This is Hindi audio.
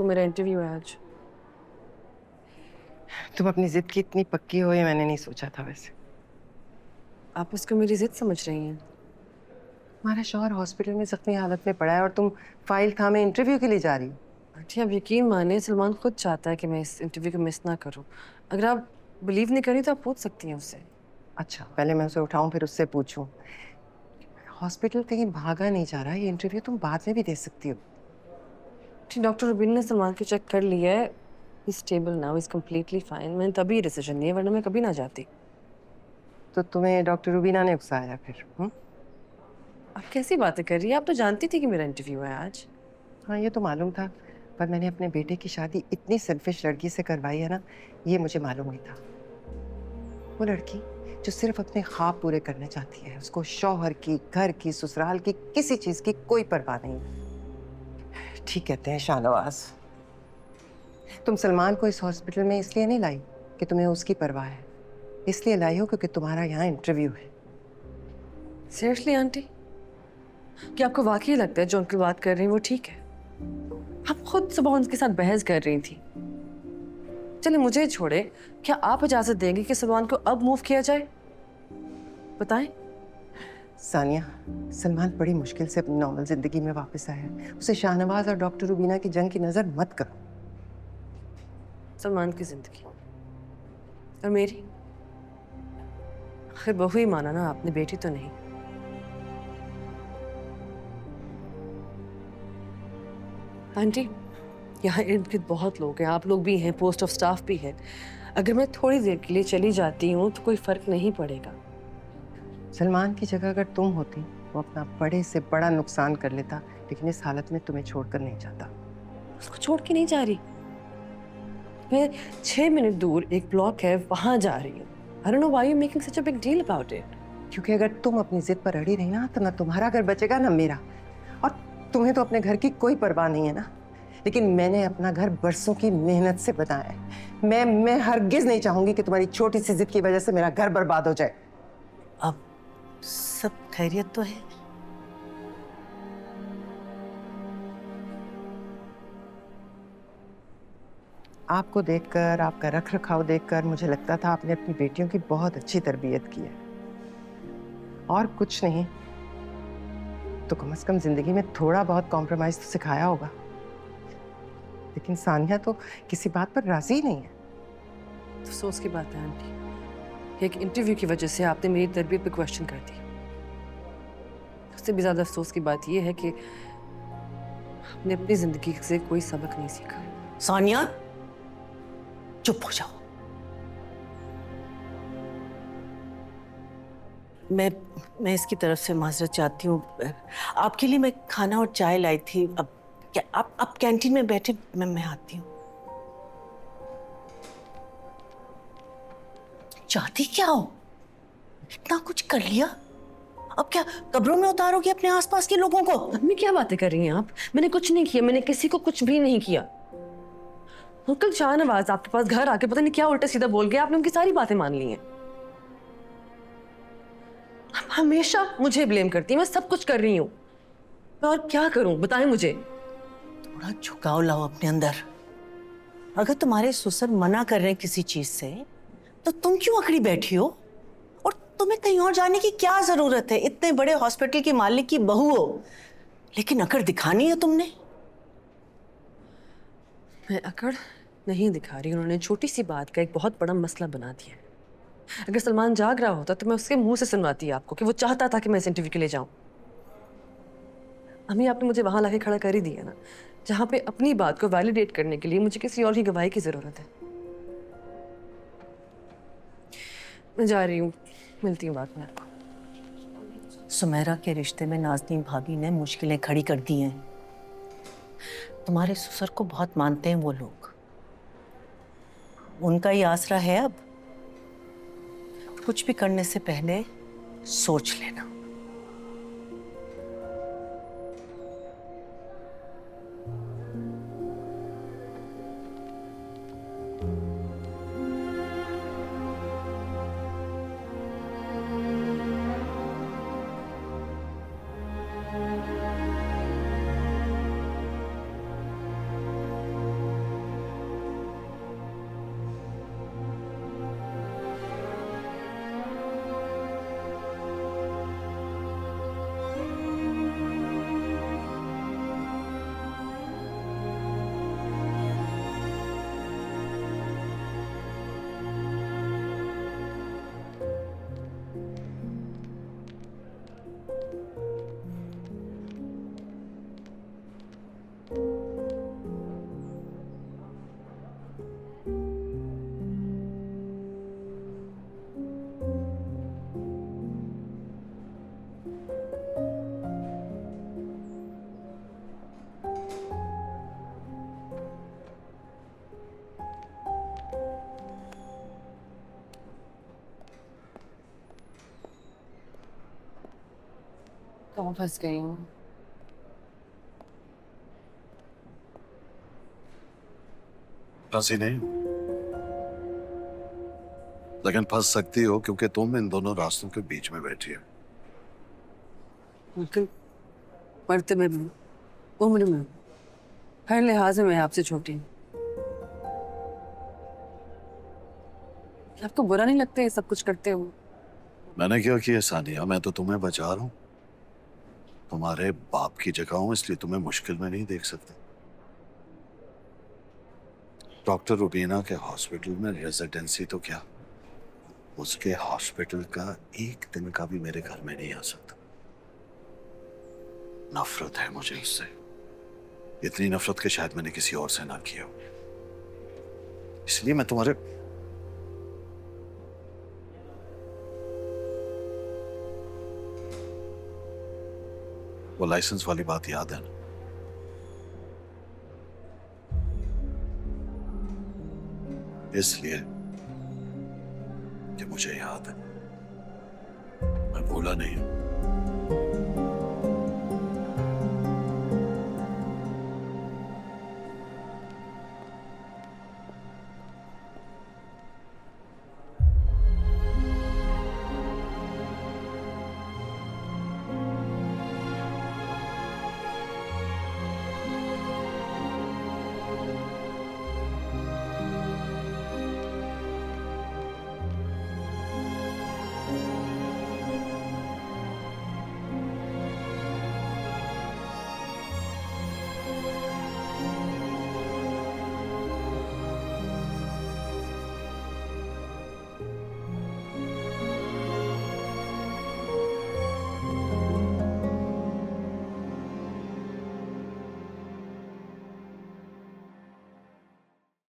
मेरा इंटरव्यू है आज। तुम अपनी जिद की इतनी पक्की हो ये मैंने नहीं सोचा था वैसे। आप उसको मेरी जिद समझ रही हैं? तुम्हारा शौहर हॉस्पिटल में जख्मी हालत में पड़ा है और तुम फाइल थामे इंटरव्यू के लिए जा रही हो। आंटी, आप यकीन माने, सलमान खुद चाहता है कि मैं इस इंटरव्यू को मिस ना करूं। अगर आप बिलीव नहीं करी तो आप पूछ सकती हैं उससे। अच्छा, पहले मैं उसे उठाऊं फिर उससे पूछूं। हॉस्पिटल कहीं भागा नहीं जा रहा, ये इंटरव्यू तुम बाद में भी दे सकती हो। ठीक, डॉक्टर रुबीन ने सलमान को चेक कर लिया है। He stable now, is completely fine. मैंने तभी डिसीजन लिया, वरना मैं कभी ना जाती। तो तुम्हें डॉक्टर रुबीना ने उकसाया फिर? आप कैसी बातें कर रही हैं? आप तो जानती थी कि मेरा इंटरव्यू है आज। हाँ, ये तो मालूम था, पर मैंने अपने बेटे की शादी इतनी सेल्फिश लड़की से करवाई है ना, ये मुझे मालूम नहीं था। वो लड़की जो सिर्फ अपने ख्वाब पूरे करना चाहती है, उसको शौहर की, घर की, ससुराल की, किसी चीज की कोई परवाह नहीं है। ठीक कहते हैं शाहनवाज। तुम सलमान को इस हॉस्पिटल में इसलिए नहीं लाई कि तुम्हें उसकी परवाह है, इसलिए लाई हो क्योंकि तुम्हारा यहाँ इंटरव्यू है। सीरियसली आंटी, क्या आपको वाकई लगता है जो अंकल बात कर रहे हैं वो ठीक है? आप खुद सुबह उनके साथ बहस कर रही थी। चलिए मुझे छोड़े, क्या आप इजाजत देंगे कि सलमान को अब मूव किया जाए? बताएं। सानिया, सलमान बड़ी मुश्किल से अपनी नॉर्मल जिंदगी में वापस आया है। उसे शाहनवाज और डॉक्टर रुबीना की जंग की नजर मत करो। सलमान की जिंदगी और मेरी, आखिर बहू ही माना ना आपने, बेटी तो नहीं। आंटी, यहाँ इर्द गिर्द बहुत लोग हैं, आप लोग भी हैं, पोस्ट ऑफ स्टाफ भी है। अगर मैं थोड़ी देर के लिए चली जाती हूँ तो कोई फर्क नहीं पड़ेगा। सलमान की जगह अगर तुम होती, वो अपना बड़े से बड़ा नुकसान कर लेता, लेकिन इस हालत में तुम्हें छोड़कर नहीं जाता। उसको छोड़ के नहीं जा रही मैं। 6 मिनट दूर एक ब्लॉक है, वहां जा रही हूँ। I don't know why you're making such a big deal about it. क्योंकि अगर तुम अपनी जिद पर अड़ी रही ना, तो ना तुम्हारा घर बचेगा ना मेरा। और तुम्हें तो अपने घर की कोई परवाह नहीं है ना, लेकिन मैंने अपना घर बरसों की मेहनत से बनाया है। मैं हरगिज नहीं चाहूंगी कि तुम्हारी छोटी सी जिद की वजह से मेरा घर बर्बाद हो जाए। अब सब खैरियत तो है? आपको देखकर, आपका रख रखाव देखकर मुझे लगता था आपने अपनी बेटियों की बहुत अच्छी तरबियत की है, और कुछ नहीं तो कम से कम जिंदगी में थोड़ा बहुत कॉम्प्रोमाइज तो सिखाया होगा। लेकिन सानिया तो किसी बात पर राजी ही नहीं है। अफसोस की बात है आंटी, एक इंटरव्यू की वजह से आपने मेरी तरबियत पे क्वेश्चन कर दी। उससे भी ज्यादा अफसोस की बात यह है कि आपने अपनी जिंदगी से कोई सबक नहीं सीखा। सानिया, चुप हो जाओ। मैं इसकी तरफ से माजरत चाहती हूँ। आपके लिए मैं खाना और चाय लाई थी। अब क्या आप कैंटीन में बैठे, मैं आती हूँ। चाहती क्या हो? इतना कुछ कर लिया, अब क्या कब्रों में उतारोगे अपने आसपास के लोगों को? अम्मी, क्या बातें कर रही हैं आप? मैंने कुछ नहीं किया, मैंने किसी को कुछ भी नहीं किया। अंकल शाहनवाज आपके पास घर आके पता नहीं क्या उल्टा सीधा बोल गया, आपने उनकी सारी बातें मान ली हैं। आप हमेशा मुझे ब्लेम करती हैं, मैं सब कुछ कर रही हूँ। मैं और क्या करूं, बताएं मुझे। थोड़ा झुकाव लाओ अपने अंदर। अगर तुम्हारे ससुर मना कर रहे हैं किसी चीज से, तो तुम क्यों अकड़ी बैठी हो? और तुम्हें कहीं और जाने की क्या जरूरत है? इतने बड़े हॉस्पिटल के मालिक की बहू हो, लेकिन अकड़ दिखानी है तुमने। मैं अकड़ नहीं दिखा रही, उन्होंने छोटी सी बात का एक बहुत बड़ा मसला बना दिया है। अगर सलमान जाग रहा होता तो मैं उसके मुंह से सुनवाती आपको कि वो चाहता था कि मैं इस इंटरव्यू के लिए जाऊं। अम्मी, आपने मुझे वहां लाके खड़ा कर ही दिया ना, जहां पे अपनी बात को वैलिडेट करने के लिए मुझे किसी और की गवाही की जरूरत है। मैं जा रही हूँ, मिलती हूँ बाद में आपको। सुमेरा के रिश्ते में नाज़नीन भाभी ने मुश्किलें खड़ी कर दी हैं। तुम्हारे ससुर को बहुत मानते हैं वो लोग, उनका ही आसरा है। अब कुछ भी करने से पहले सोच लेना। कहाँ फंस गई हूँ? फंसी नहीं, लेकिन फंस सकती हो क्योंकि तुम इन दोनों रास्तों के बीच में बैठी हो। बिल्कुल, मर्तबे में, उम्र में, हर लिहाज में मैं आपसे छोटी हूँ। आपको बुरा नहीं लगता ये सब कुछ करते हो? मैंने क्या किया सानिया, मैं तो तुम्हें बचा रहा हूँ। तुम्हारे बाप की जगह हूं, इसलिए तुम्हें मुश्किल में नहीं देख सकता। डॉक्टर रुबीना के हॉस्पिटल में रेजिडेंसी तो क्या, उसके हॉस्पिटल का एक दिन का भी मेरे घर में नहीं आ सकता। नफरत है मुझे उससे, इतनी नफरत कि शायद मैंने किसी और से ना किया हो। इसलिए मैं तुम्हारे वो लाइसेंस वाली बात याद है ना? इसलिए कि मुझे याद है, मैं भूला नहीं हूं।